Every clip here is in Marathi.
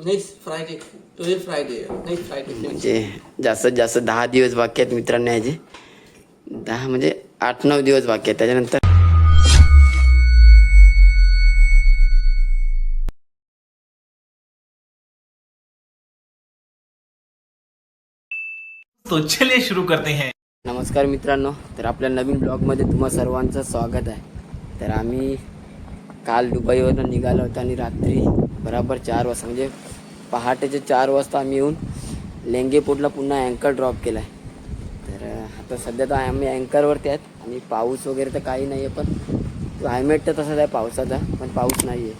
Next Friday. Today Friday. Next Friday. म्हणजे जास्तीत जास्त 10 दिवस बाकी आहेत मित्रांनो. याचे 10 म्हणजे 8-9 दिवस बाकी आहेत. त्याच्यानंतर तो चलिए शुरू करते हैं. नमस्कार मित्रांनो, तर आपल्या नवीन ब्लॉगमध्ये तुम्हा सर्वांचं स्वागत आहे. तर आम्ही काल दुबईवरून निघालो होतो आणि रात्री बरोबर 4 वाजता म्हणजे पहाटेचे 4 वाजता आम्ही येऊन लेंगेपोर्टला पुन्हा अँकर ड्रॉप केला आहे. तर आता सध्या तर आम्ही अँकरवरती आहेत आणि पाऊस वगैरे तर काही नाही आहे, पण क्लायमेट तर तसंच आहे पावसाचा, पण पाऊस नाही आहे.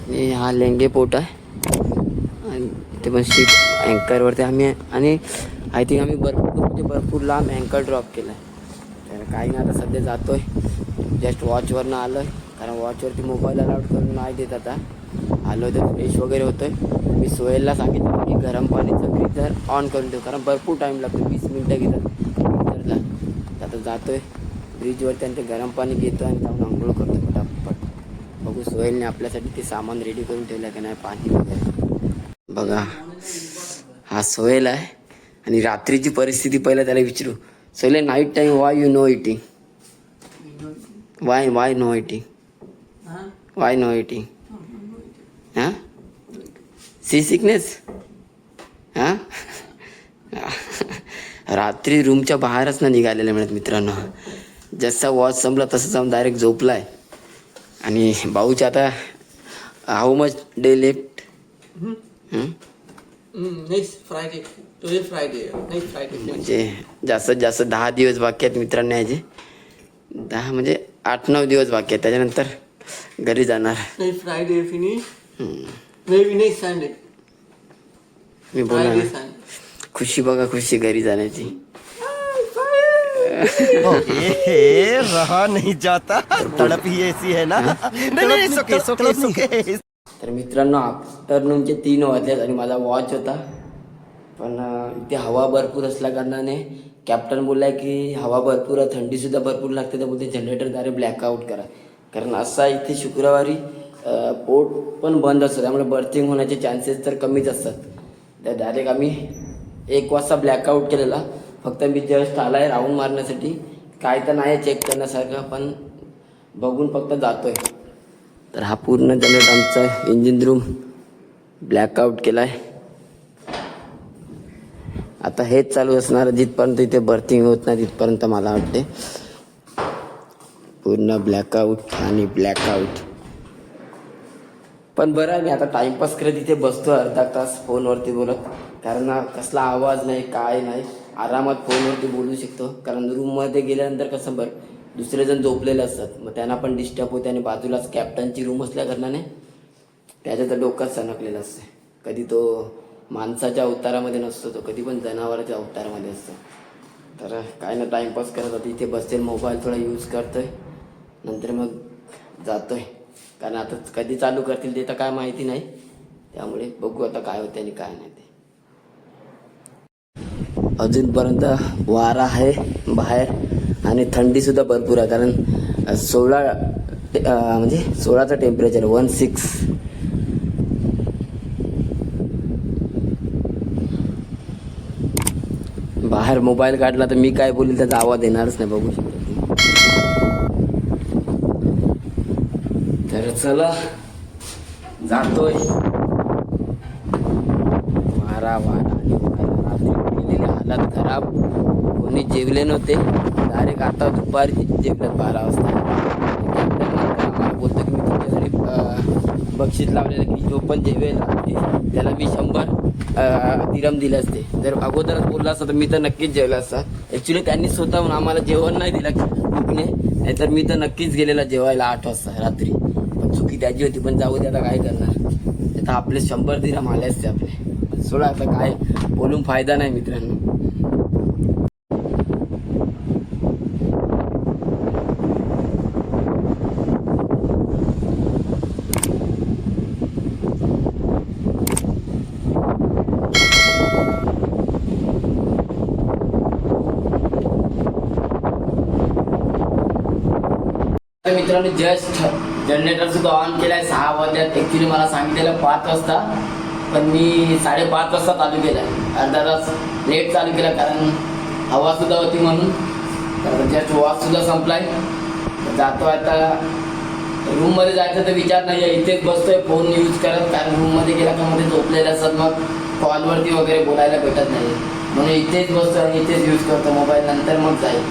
आणि हा लेंगेपोर्ट आहे आणि ते पण शिप अँकरवरती आम्ही आणि आय थिंक आम्ही भरपूर लांब अँकर ड्रॉप केला आहे. तर काही नाही, आता सध्या जातो आहे. जस्ट वॉचवरनं आलो आहे, कारण वॉचवरती मोबाईल अलाउड करून नाही देत. आता आलो तर फ्रेश वगैरे होतो आहे. मी सोहेलला सांगितलं की गरम पाणीचं ग्रीझर ऑन करून देऊ, कारण भरपूर टाईम लागतो, 20 मिनटं घेतात ग्रीझरला. आता जातो आहे ब्रिजवरती आणि ते गरम पाणी घेतो आणि जाऊन आंघोळ करतो पटापट. बघू सोहेलने आपल्यासाठी ते सामान रेडी करून ठेवलं आहे का नाही, पाणी वगैरे. बघा हा सोहेल आहे. आणि रात्रीची परिस्थिती पहिला त्याला विचारू. Sohail, night time why you no eating? Why no eating? Why no eating? हां, सी सिकनेस? हां, रात्री रूमच्या बाहेरच ना निघालेलं म्हणत मित्रांनो. जसा वॉच संपला तसं जाऊन डायरेक्ट झोपला आहे. आणि भाऊच्या आता how much day left? Next Friday. Today Friday. Next Friday. म्हणजे जास्तीत जास्त 10 दिवस बाकी आहेत मित्रांनो. याचे 10 म्हणजे 8-9 दिवस बाकी आहेत. त्याच्यानंतर घरी जाणार. Next Friday finish. Maybe next Sunday. मी बोलणार ना, खुशी बघा, खुशी घरी जाण्याची. रहा नहीं जाता, तड़प ही ऐसी है ना. नहीं, सोके. तर मित्रांनो आफ्टरनूनचे 3 वाजलेत आणि माझा वॉच होता, पण इथे हवा भरपूर असल्या कारणाने कॅप्टन बोललाय की हवा भरपूर आहे, थंडीसुद्धा भरपूर लागते, तर बोलते जनरेटरद्वारे ब्लॅकआउट करा. कारण असा इथे शुक्रवारी पोर्ट पण बंद असतं, त्यामुळे बर्थिंग होण्याचे चान्सेस तर कमीच असतात. तर डायरेक्ट आम्ही 1 वाजता ब्लॅकआउट केलेला. फक्त मी जस्ट आला आहे राऊंड मारण्यासाठी, काय तर नाही चेक करण्यासारखं, पण बघून फक्त जातो आहे. तर हा पूर्ण जनरेटर आमचा इंजिन रूम ब्लॅकआउट केला आहे. आता हेच चालू असणार जिथपर्यंत इथे बर्थिंग होत नाही तिथपर्यंत, मला वाटते. पूर्ण ब्लॅकआउट आणि ब्लॅकआउट. पण बरं आहे, मी आता टाईमपास करत इथे बसतो अर्धा तास फोनवरती बोलत, कारण कसला आवाज नाही, काय नाही, आरामात फोनवरती बोलू शकतो. कारण रूममध्ये गेल्यानंतर कसं बरं दुसरे जण झोपलेले असतात, मग त्यांना पण डिस्टर्ब होते. आणि बाजूलाच कॅप्टनची रूम असल्या कारणाने त्याच्या तर डोक्यात सणकलेलं असते. कधी तो माणसाच्या अवतारामध्ये नसतो, तो कधी पण जनावराच्या अवतारामध्ये असतो. तर काय ना, टाईमपास करत होता इथे बसते, मोबाईल थोडा यूज करतोय, नंतर मग जातोय. कारण आता कधी चालू करतील ते तर काय माहिती नाही, त्यामुळे बघू आता काय होते आणि काय नाही ते. अजूनपर्यंत वारा आहे बाहेर आणि थंडीसुद्धा भरपूर आहे, कारण 16चं टेम्परेचर 16. बाहेर मोबाईल काढला तर मी काय बोलेल त्याचा आवाज येणारच नाही, बघू शकतो. तर चला जातोय. वारा आणि रात्री गेलेले हालात खराब, कोणी जेवले नव्हते, डायरेक्ट आता दुपारी जेवल्यात 12 वाजता. आम्हाला बोलतो की मी तुमच्यासाठी बक्षीस लावलेलं की जो पण जेवेल त्याला मी 100 दिरम दिले असते. जर अगोदरच बोलला असता तर मी तर नक्कीच जेवला असता. ॲक्च्युली त्यांनी स्वतःहून आम्हाला जेवण नाही दिलं कुकने, नाहीतर मी तर नक्कीच गेलेला जेवायला 8 वाजता रात्री. पण चुकी त्याची होती, पण जाऊ दे, आता काय करणार. आता आपले 100 दिरम आले असते आपले. सोडा, आता काय बोलून फायदा नाही मित्रांनो. मित्रांनो, जस्ट जनरेटर सुद्धा ऑन केलाय 6 वाजता. ऍक्च्युली मला सांगितलेलं 5 वाजता, पण मी 5:30 वाजता चालू केला, अर्धा तास लेट चालू केला कारण हवा सुद्धा होती म्हणून. तर जस्ट वॉच सुद्धा संपलाय. तर जातो आता रूममध्ये जायचं तर विचार नाही आहे, इथेच बसतोय फोन यूज करत, कारण रूममध्ये गेला का मध्ये झोपलेले असतात, मग कॉलवरती वगैरे बोलायला भेटत नाही, म्हणून इथेच बसतो आणि इथेच यूज करतो मोबाईल. नंतर मग जाईल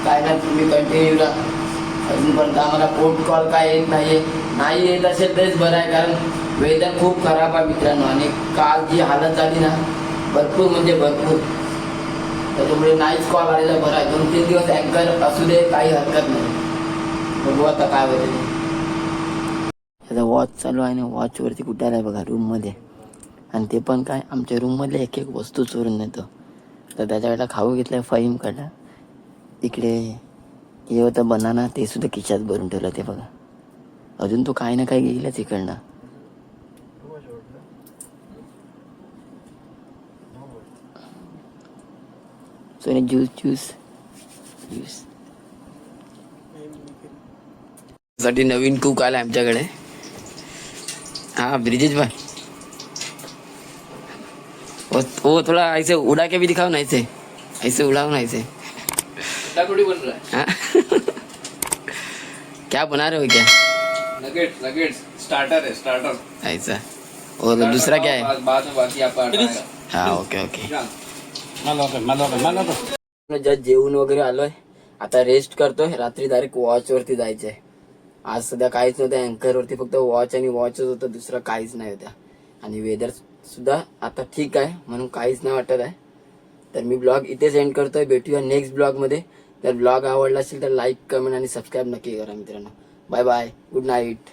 काय ना, तुम्ही कंटिन्यू राहा. अजूनपर्यंत आम्हाला पोर्ट कॉल काय येत नाही येत असेल तरीच बरं आहे, कारण वेदर खूप खराब आहे मित्रांनो. आणि काल जी हालत झाली ना, भरपूर म्हणजे भरपूर, त्याच्यामुळे नाहीच कॉल आलेला बरं आहे. 2-3 दिवस अँकर असू दे, काही हरकत नाही. बघू आता काय होते. आता वॉच चालू आहे ना, वॉचवरती कुठे आहे बघा रूममध्ये, आणि ते पण काय आमच्या रूममधले एक वस्तू चोरून नेतो. तर त्याच्याकडे खाऊ घेतलं फहीमकडं. इकडे हे होतं बनाना, ते सुद्धा खिशात भरून ठेवलं. ते बघा अजून तो काही ना काही घेईलच इकडनं. सोने ज्यूस साठी नवीन कुक आला आमच्याकडे. हाँ ब्रिजेश भाई, वो थोड़ा ऐसे उड़ा के भी दिखाओ ना, ऐसे उड़ाओ ना, ऐसे थोड़ी बन रहा है. हाँ? क्या बना रहे हो क्या? नगेट्स स्टार्टर है, स्टार्टर ऐसा. और दूसरा क्या है? बाद में बाकी आपका आएगा. हाँ ओके ओके. मालो जस्ट जेवून वगैरे आलोय, आता रेस्ट करतोय. रात्री डायरेक्ट वॉच वरती जायचंय. आज सध्या काहीच नव्हतं अँकर वरती, फक्त वॉच आणि वॉचच होतं, दुसरं काहीच नाही होतं. आणि वेदर सुद्धा आता ठीक आहे म्हणून काहीच नाही वाटत आहे. तर मी ब्लॉग इथेच एंड करतोय. भेटूया नेक्स्ट ब्लॉगमध्ये. तर ब्लॉग आवडला असेल तर लाईक, कमेंट आणि सबस्क्राईब नक्की करा मित्रांनो. Bye bye, good night.